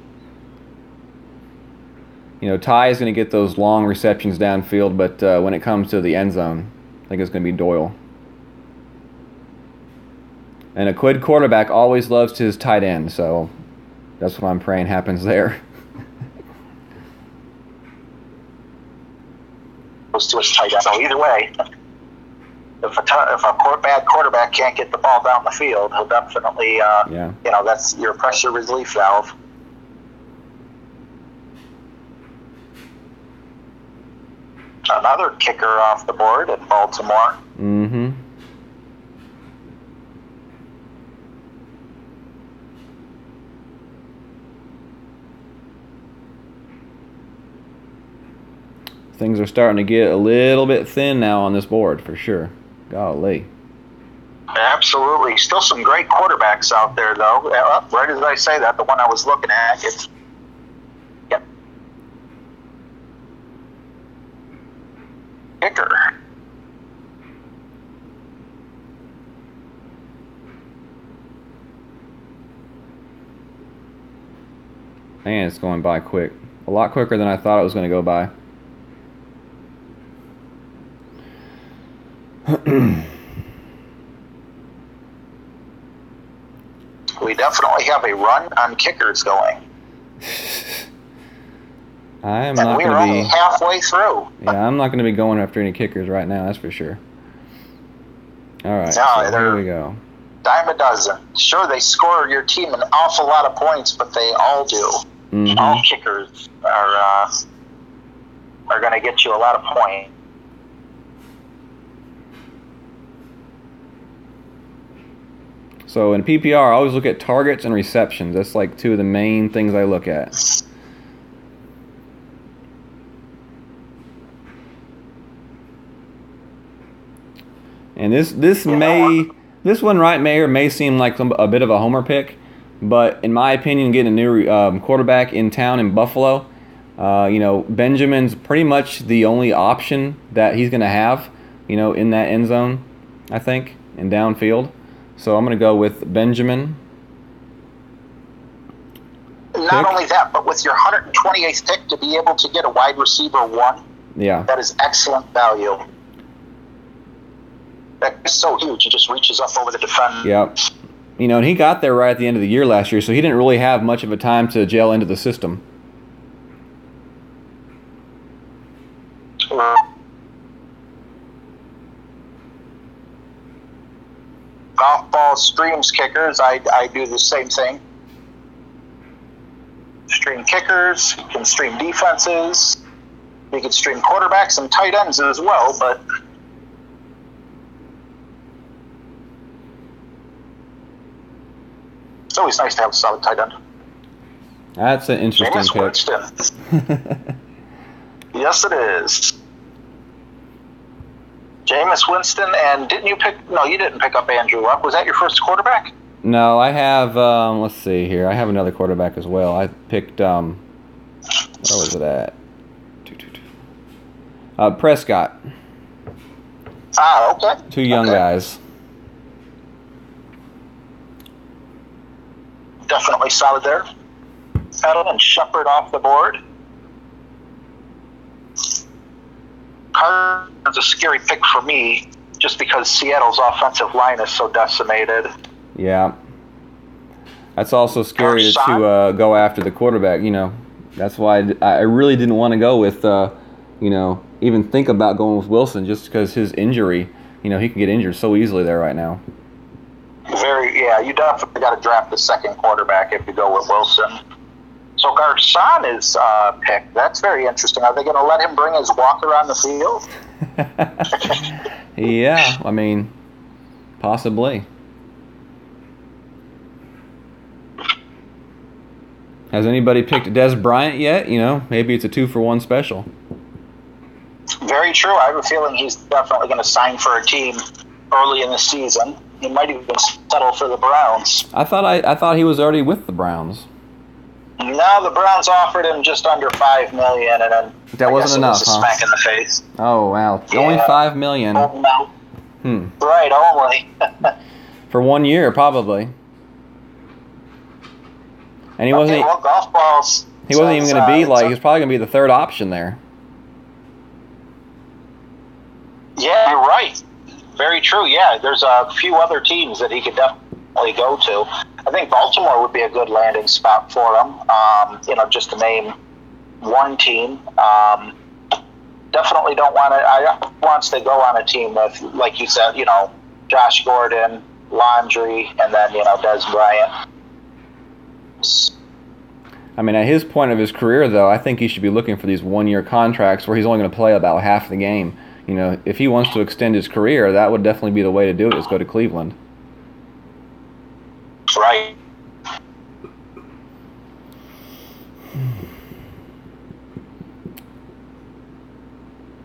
Ty is going to get those long receptions downfield, but when it comes to the end zone, I think it's going to be Doyle. And a good quarterback always loves his tight end, so that's what I'm praying happens there. Goes to his tight end. So either way, if a bad quarterback can't get the ball down the field, he'll definitely, that's your pressure relief valve. Another kicker off the board in Baltimore. Mm-hmm. Things are starting to get a little bit thin now on this board, for sure. Golly. Absolutely. Still some great quarterbacks out there, though. Right as I say that, the one I was looking at, it's... Yep. Kicker. Man, it's going by quick. A lot quicker than I thought it was going to go by. We definitely have a run on kickers going. I am not going to be only halfway through. Yeah, I'm not going to be going after any kickers right now, that's for sure. All right, no, so here we go. Dime a dozen. Sure, they score your team an awful lot of points, but they all do. Mm-hmm. All kickers are going to get you a lot of points. So in PPR, I always look at targets and receptions. That's like two of the main things I look at. And this one right may seem like a bit of a homer pick, but in my opinion, getting a new quarterback in town in Buffalo, Benjamin's pretty much the only option that he's going to have, in that end zone, I think, and downfield. So I'm going to go with Benjamin. Not only that, but with your 128th pick to be able to get a wide receiver 1, that is excellent value. That is so huge. He just reaches up over the defender. Yep. And he got there right at the end of the year last year, so he didn't really have much of a time to gel into the system. Golf ball streams kickers. I do the same thing. Stream kickers. You can stream defenses. You can stream quarterbacks and tight ends as well, but it's always nice to have a solid tight end. That's an interesting Jameis pick. Winston. Yes, it is. Jameis Winston, and didn't you pick? No, you didn't pick up Andrew Luck. Was that your first quarterback? No, I have. Let's see here. I have another quarterback as well. I picked. Where was it at? Prescott. Okay. Two young guys. Definitely solid there. Edelman and Shepard off the board. Carter's a scary pick for me just because Seattle's offensive line is so decimated. Yeah. That's also scary to go after the quarterback, That's why I really didn't want to go with, even think about going with Wilson just because his injury, he can get injured so easily there right now. You definitely got to draft the second quarterback if you go with Wilson. So Garcon is picked. That's very interesting. Are they going to let him bring his walker on the field? Yeah, possibly. Has anybody picked Des Bryant yet? Maybe it's a 2-for-1 special. Very true. I have a feeling he's definitely going to sign for a team early in the season. He might even settle for the Browns. I thought he was already with the Browns. No, the Browns offered him just under $5 million, and then that wasn't enough, a smack in the face. Oh wow! Yeah. Only $5 million. Oh, no. Right, only. For 1 year, probably. And he wasn't. Well, golf balls. He wasn't even going to be he was probably going to be the third option there. Yeah, you're right. Very true. Yeah, there's a few other teams that he could definitely go to. I think Baltimore would be a good landing spot for him. Just to name one team. Definitely don't want to. I wants to go on a team with, like you said, Josh Gordon, Laundry, and then Des Bryant. At his point of his career, though, I think he should be looking for these 1-year contracts where he's only going to play about half the game. If he wants to extend his career, that would definitely be the way to do it, is go to Cleveland. Right.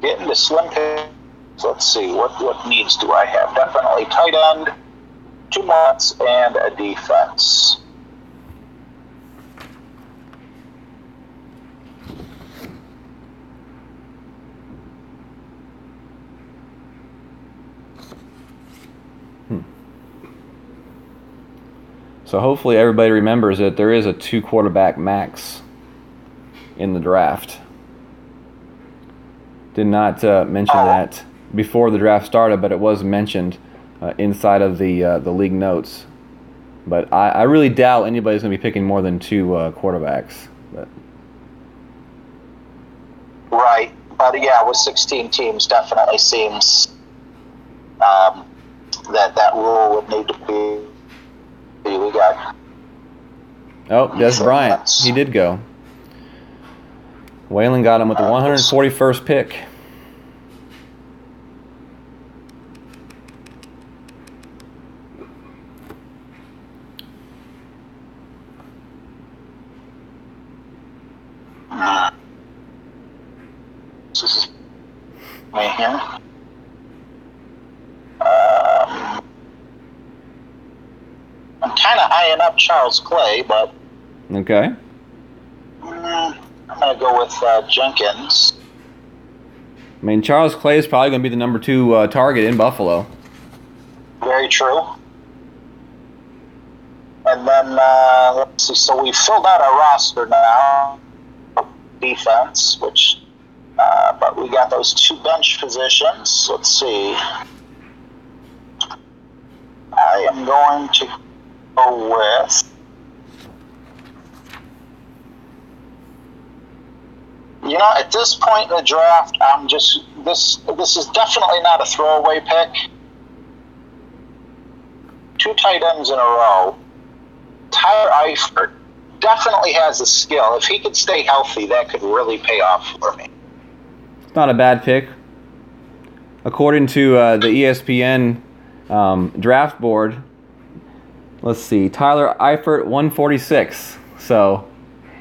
Getting to slim picks. Let's see, what needs do I have? Definitely tight end, 2 months, and a defense. So hopefully everybody remembers that there is a 2-quarterback max in the draft. Did not mention that before the draft started, but it was mentioned inside of the league notes. But I really doubt anybody's going to be picking more than 2 quarterbacks. But. Right, but yeah, with 16 teams, definitely seems that rule would need to be. We got. Oh, Des Bryant. He did go. Whalen got him with the 141st pick. here. I'm kind of eyeing up Charles Clay, but okay. I'm going to go with Jenkins. I mean, Charles Clay is probably going to be the number 2 target in Buffalo. Very true. And then, let's see, so we filled out our roster now. Defense, which, but we got those 2 bench positions. Let's see. I am going to go with... You know, at this point in the draft, I'm just... This is definitely not a throwaway pick. 2 tight ends in a row. Tyler Eifert definitely has the skill. If he could stay healthy, that could really pay off for me. It's not a bad pick. According to the ESPN draft board, let's see, Tyler Eifert, 146. So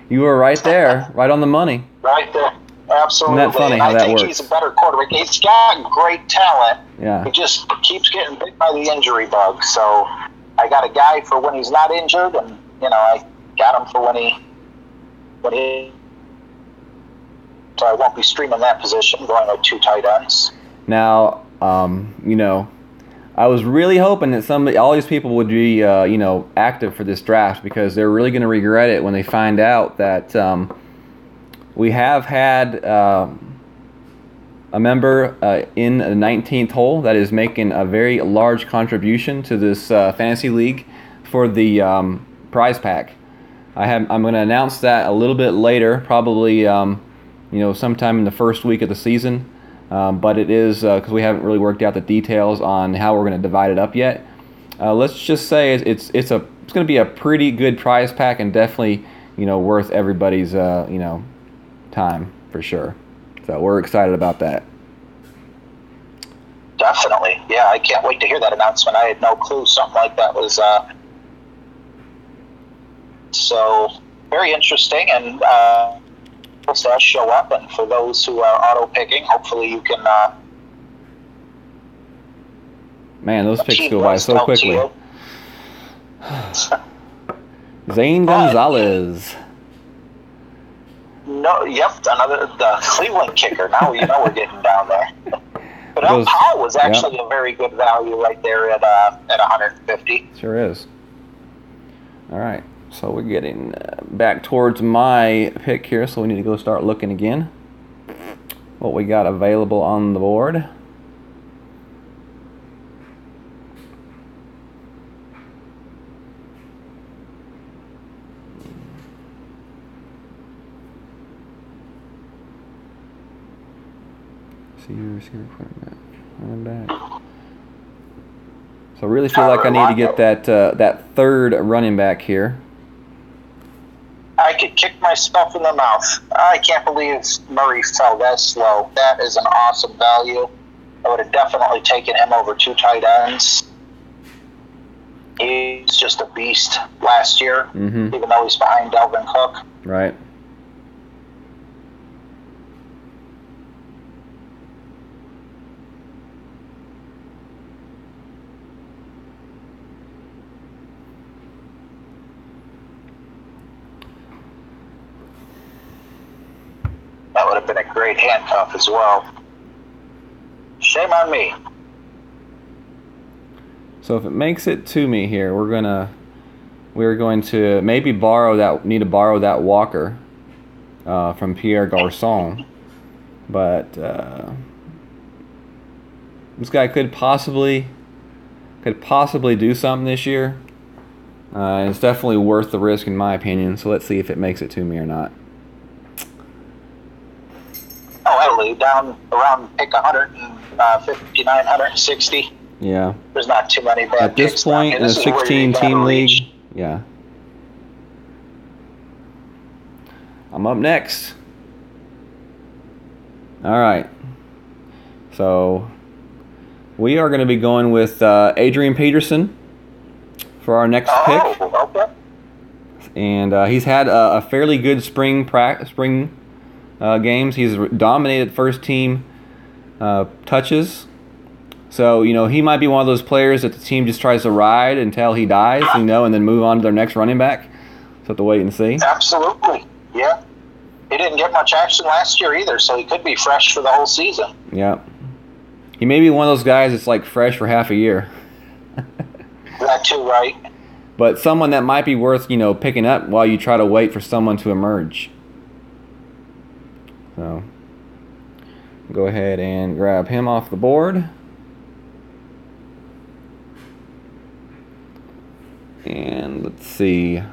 you were right there, right on the money. Right there. Absolutely. Isn't that funny how that works? I think he's a better quarterback. He's got great talent. Yeah. He just keeps getting bit by the injury bug. So I got a guy for when he's not injured, and, you know, I got him for when he. So I won't be streaming that position, going with 2 tight ends. Now, you know, I was really hoping that all these people would be, you know, active for this draft, because they're really going to regret it when they find out that we have had a member in the 19th hole that is making a very large contribution to this fantasy league for the prize pack. I'm going to announce that a little bit later, probably you know, sometime in the first week of the season. But it is because we haven't really worked out the details on how we're going to divide it up yet. Let's just say it's going to be a pretty good prize pack, and definitely, you know, worth everybody's you know, time for sure. So we're excited about that. Definitely, yeah. I can't wait to hear that announcement. I had no clue something like that was so very interesting, and does show up. And for those who are auto picking, hopefully you can. Man, those picks go by so quickly. Zane Gonzalez. No, yep, the Cleveland kicker. Now you know we're getting down there. But Powell was actually a very good value right there at 150. Sure is. All right, so we're getting back towards my pick here, so we need to go start looking again what we got available on the board. Running back. So I really feel like I need to get that third running back here. I could kick myself in the mouth. I can't believe Murray fell that slow. That is an awesome value. I would have definitely taken him over 2 tight ends. He's just a beast last year, even though he's behind Dalvin Cook. Right. That would have been a great handcuff as well. Shame on me. So if it makes it to me here, we're going to maybe borrow that Walker from Pierre Garçon, but this guy could possibly do something this year. It's definitely worth the risk in my opinion. So let's see if it makes it to me or not. Oh, down around pick 159, 160. Yeah. There's not too many bad at this point in a 16-team league. Yeah. I'm up next. All right. So we are going to be going with Adrian Peterson for our next pick. Okay. And he's had a fairly good spring games. He's dominated first team touches. So, you know, he might be one of those players that the team just tries to ride until he dies, you know, and then move on to their next running back. So have to wait and see. Absolutely, yeah. He didn't get much action last year either, so he could be fresh for the whole season. Yeah. He may be one of those guys that's like fresh for half a year. That too, right? But someone that might be worth, you know, picking up while you try to wait for someone to emerge. So, go ahead and grab him off the board. And let's see.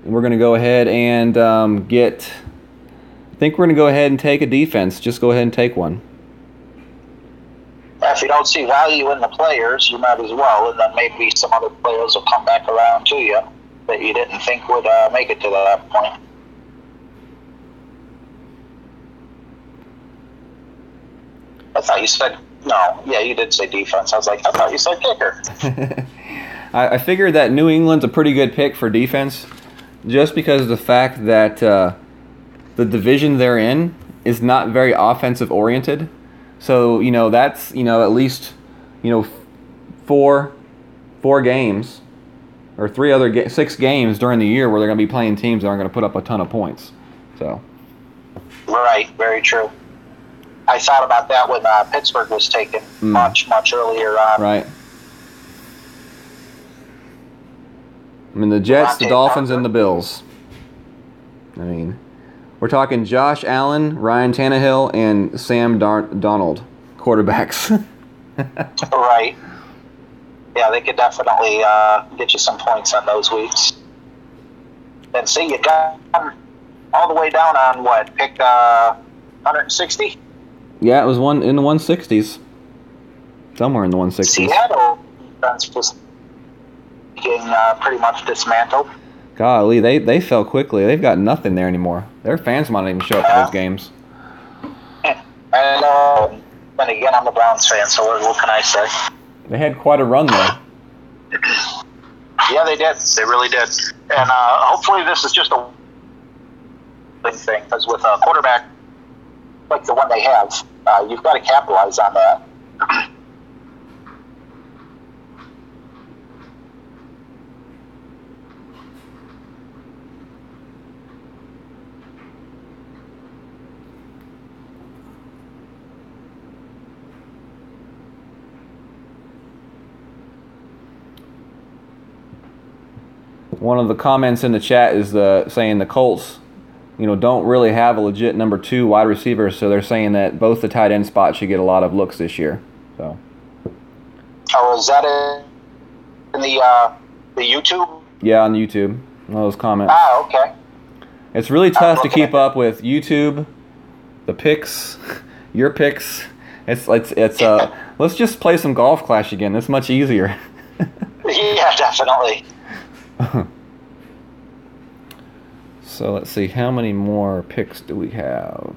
We're going to go ahead and get, I think we're going to go ahead and take a defense. Just go ahead and take one. If you don't see value in the players, you might as well, and then maybe some other players will come back around to you that you didn't think would make it to that point. I thought you said, no, yeah, you did say defense. I was like, I thought you said kicker. I figured that New England's a pretty good pick for defense, just because of the fact that the division they're in is not very offensive oriented. So, you know, that's, you know, at least, you know, four games or six games during the year where they're going to be playing teams that aren't going to put up a ton of points. So, right, very true. I thought about that when Pittsburgh was taken much earlier on. Right. I mean, the Jets, the Dolphins, and the Bills. I mean, we're talking Josh Allen, Ryan Tannehill, and Sam Darnold, quarterbacks. Right. Yeah, they could definitely get you some points on those weeks. And see, you got all the way down on what? Pick 160? Yeah, it was in the 160s. Somewhere in the 160s. Seattle defense was getting pretty much dismantled. Golly, they fell quickly. They've got nothing there anymore. Their fans might not even show up for those games. And again, I'm a Browns fan, so what can I say? They had quite a run there. Yeah, they did. They really did. And hopefully this is just a thing, because with a quarterback like the one they have, you've got to capitalize on that. One of the comments in the chat is saying the Colts, you know, don't really have a legit number 2 wide receiver, so they're saying that both the tight end spots should get a lot of looks this year. So. Oh, is that in the YouTube? Yeah, on YouTube. One of those comments. Ah, okay. It's really tough to keep up with YouTube, the picks, your picks. It's let's just play some Golf Clash again. It's much easier. Yeah, definitely. So let's see, how many more picks do we have?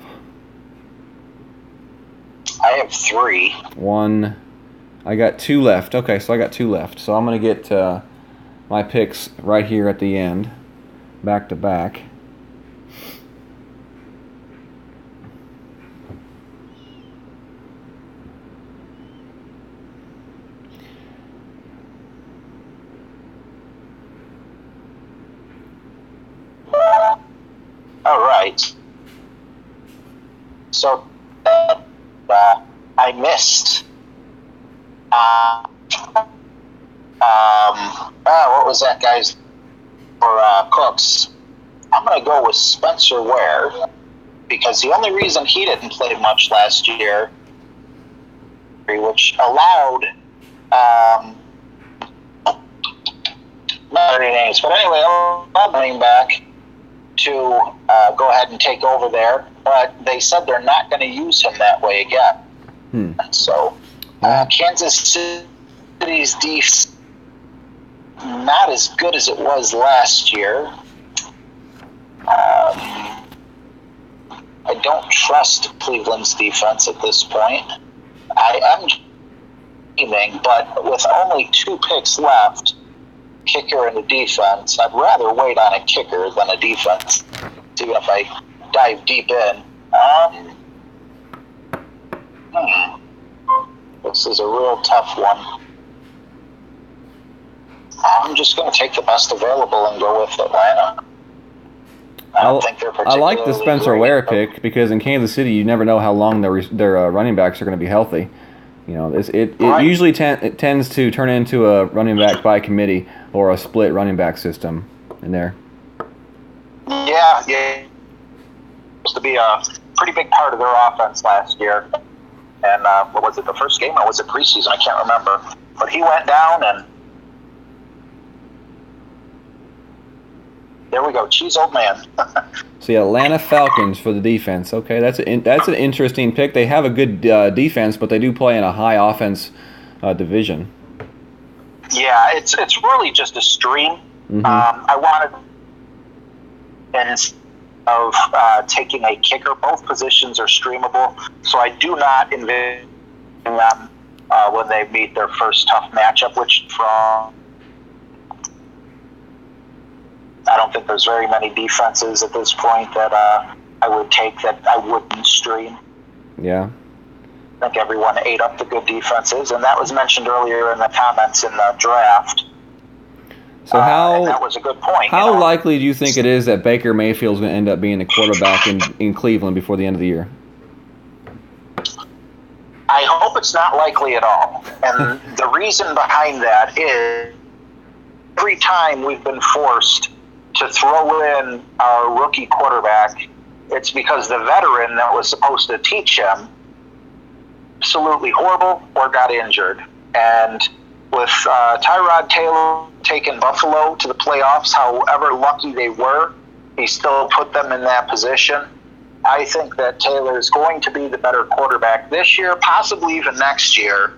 I have 3. 1. I got 2 left. Okay, so I got 2 left. So I'm going to get my picks right here at the end, back to back. All right. So I missed. What was that guy's for Cooks? I'm going to go with Spencer Ware, because the only reason he didn't play much last year, which allowed not any names, but anyway, allowed running back to go ahead and take over there, but they said they're not going to use him that way again. So Kansas City's defense not as good as it was last year. I don't trust Cleveland's defense at this point. I am but with only 2 picks left, kicker and a defense, I'd rather wait on a kicker than a defense, even if I dive deep in. This is a real tough one. I'm just going to take the best available and go with Atlanta. I don't think they're particularly I like the Spencer Ware pick because in Kansas City, you never know how long their running backs are going to be healthy. You know, it usually tends to turn into a running back by committee or a split running back system in there. Yeah. Supposed to be a pretty big part of their offense last year. And what was it, the first game, or was it preseason? I can't remember. But he went down, and there we go, cheese old man. See, Atlanta Falcons for the defense. Okay, that's an interesting pick. They have a good defense, but they do play in a high offense division. Yeah, it's really just a stream. Mm-hmm. I wanted, instead of taking a kicker, both positions are streamable, so I do not envision them when they meet their first tough matchup, which from I don't think there's very many defenses at this point that I would take that I wouldn't stream. Yeah. I think everyone ate up the good defenses, and that was mentioned earlier in the comments in the draft. So and that was a good point. How likely do you think it is that Baker Mayfield's going to end up being the quarterback in Cleveland before the end of the year? I hope it's not likely at all. And the reason behind that is every time we've been forced to throw in our rookie quarterback, it's because the veteran that was supposed to teach him absolutely horrible or got injured. And with Tyrod Taylor taking Buffalo to the playoffs, however lucky they were, he still put them in that position. I think that Taylor is going to be the better quarterback this year, possibly even next year.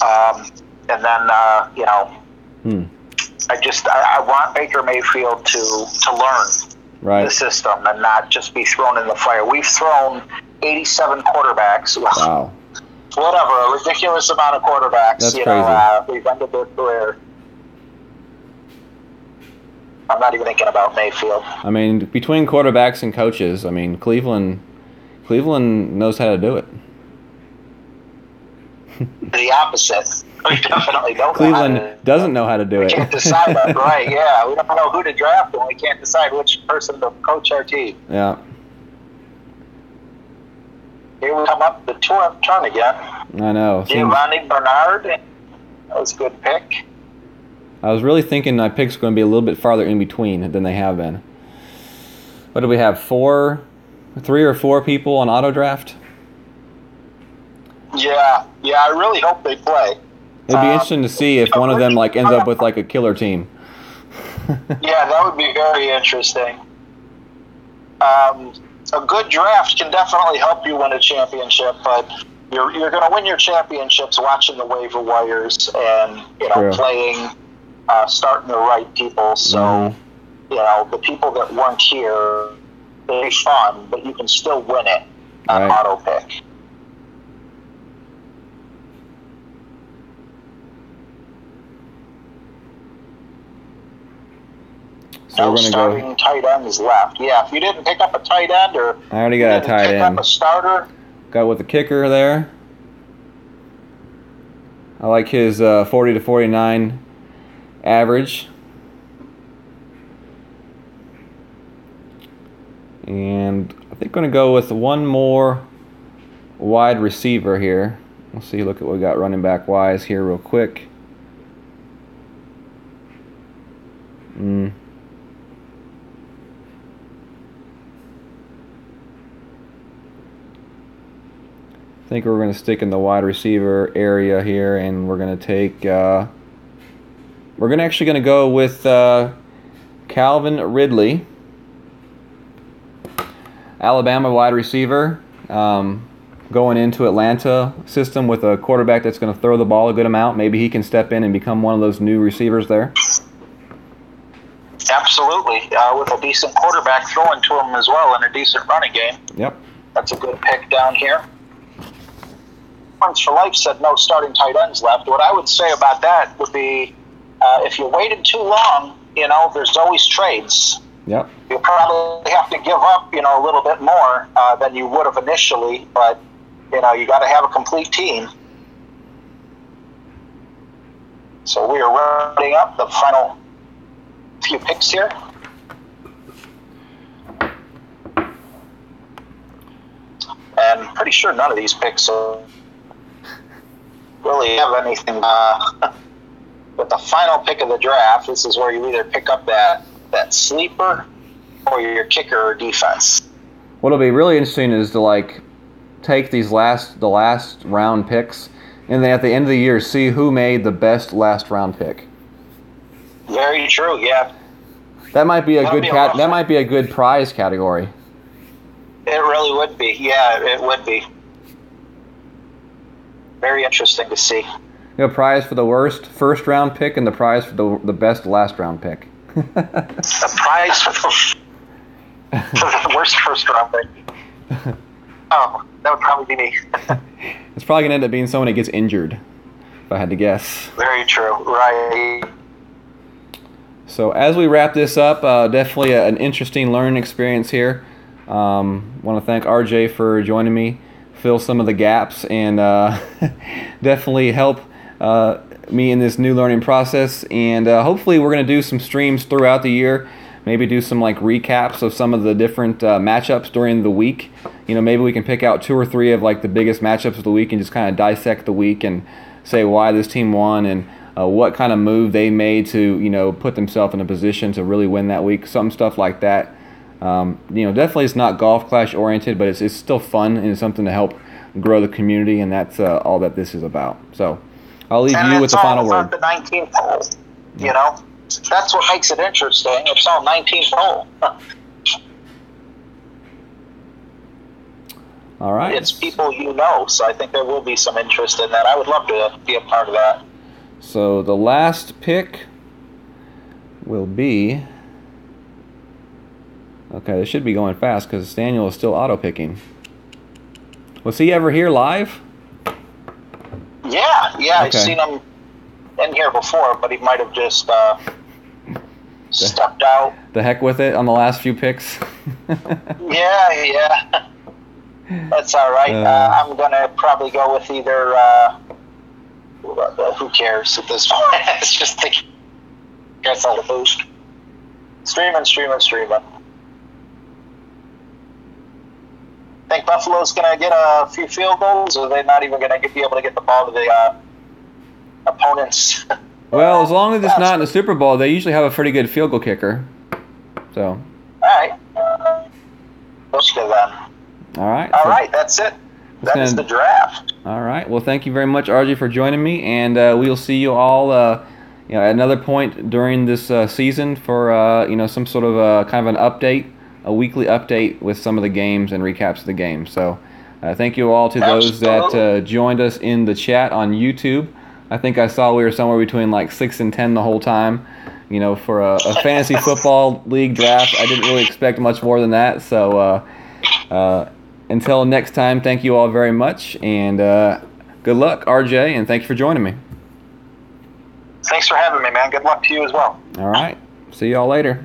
And then, I want Baker Mayfield to learn the system and not just be thrown in the fire. We've thrown 87 quarterbacks. Wow. Whatever, a ridiculous amount of quarterbacks. That's crazy. We've ended their career. I'm not even thinking about Mayfield. I mean, between quarterbacks and coaches, I mean, Cleveland knows how to do it. The opposite. We definitely don't. Cleveland doesn't know how to do it. We can't decide that, right? Yeah, we don't know who to draft, and we can't decide which person to coach our team. Yeah. Here we come up the turn again. I know. Giovanni Bernard. That was a good pick. I was really thinking my picks were going to be a little bit farther in between than they have been. What do we have? 3 or 4 people on auto draft? Yeah. I really hope they play. It'd be interesting to see if one of them ends up with a killer team. Yeah, that would be very interesting. A good draft can definitely help you win a championship, but you're going to win your championships watching the waiver wires and playing, starting the right people. So the people that weren't here, they're fun, but you can still win it on auto pick. So no starting tight ends left. Yeah, if you didn't pick up a tight end or I already got a tight end. Pick up a starter. Got with the kicker there. I like his 40 to 49 average. And I think I'm going to go with one more wide receiver here. We'll see, look at what we got running back wise here real quick. I think we're going to stick in the wide receiver area here, and we're going to take. We're actually going to go with Calvin Ridley, Alabama wide receiver, going into Atlanta system with a quarterback that's going to throw the ball a good amount. Maybe he can step in and become one of those new receivers there. Absolutely, with a decent quarterback throwing to him as well and a decent running game. Yep, that's a good pick down here. Points for Life said no starting tight ends left. What I would say about that would be, if you waited too long, there's always trades. Yep. You probably have to give up, a little bit more than you would have initially, but you got to have a complete team. So we are rounding up the final few picks here. And pretty sure none of these picks really have anything. But the final pick of the draft, this is where you either pick up that sleeper or your kicker or defense. What'll be really interesting is to take the last round picks, and then at the end of the year see who made the best last round pick. Very true. Yeah. That might be that might be a good prize category. It really would be. Yeah, it would be. Very interesting to see. A prize for the worst first round pick and the prize for the best last round pick. A prize for the worst first round pick. Oh, that would probably be me. It's probably going to end up being someone that gets injured, if I had to guess. Very true. Right. So as we wrap this up, definitely an interesting learning experience here. Want to thank RJ for joining me, fill some of the gaps, and definitely help me in this new learning process. And hopefully we're going to do some streams throughout the year, maybe do some recaps of some of the different matchups during the week. Maybe we can pick out 2 or 3 of the biggest matchups of the week and just kind of dissect the week and say why this team won and what kind of move they made to put themselves in a position to really win that week. Some stuff like that. Definitely it's not Golf Clash oriented, but it's still fun and it's something to help grow the community, and that's all that this is about. So I'll leave you with the final word. The 19th hole, that's what makes it interesting. It's all 19th hole. All right. It's people so I think there will be some interest in that. I would love to be a part of that. So the last pick will be... Okay, this should be going fast because Daniel is still auto-picking. Was he ever here live? Yeah, okay. I've seen him in here before, but he might have just stepped out. The heck with it on the last few picks? Yeah. That's all right. I'm going to probably go with either... who cares at this point? It's just the... Gets all the boost. Streaming. Think Buffalo's going to get a few field goals, or are they not even going to be able to get the ball to the opponents? Well, as long as it's not in the Super Bowl, they usually have a pretty good field goal kicker. So. All right. Let's go then. All right. All right, that's it. That is the draft. All right. Well, thank you very much, RJ, for joining me, and we'll see you all at another point during this season for some sort of kind of an update. A weekly update with some of the games and recaps of the games. So thank you all to those that joined us in the chat on YouTube. I think I saw we were somewhere between 6 and 10 the whole time. For a fantasy football league draft, I didn't really expect much more than that. So until next time, thank you all very much. And good luck, RJ, and thank you for joining me. Thanks for having me, man. Good luck to you as well. All right. See you all later.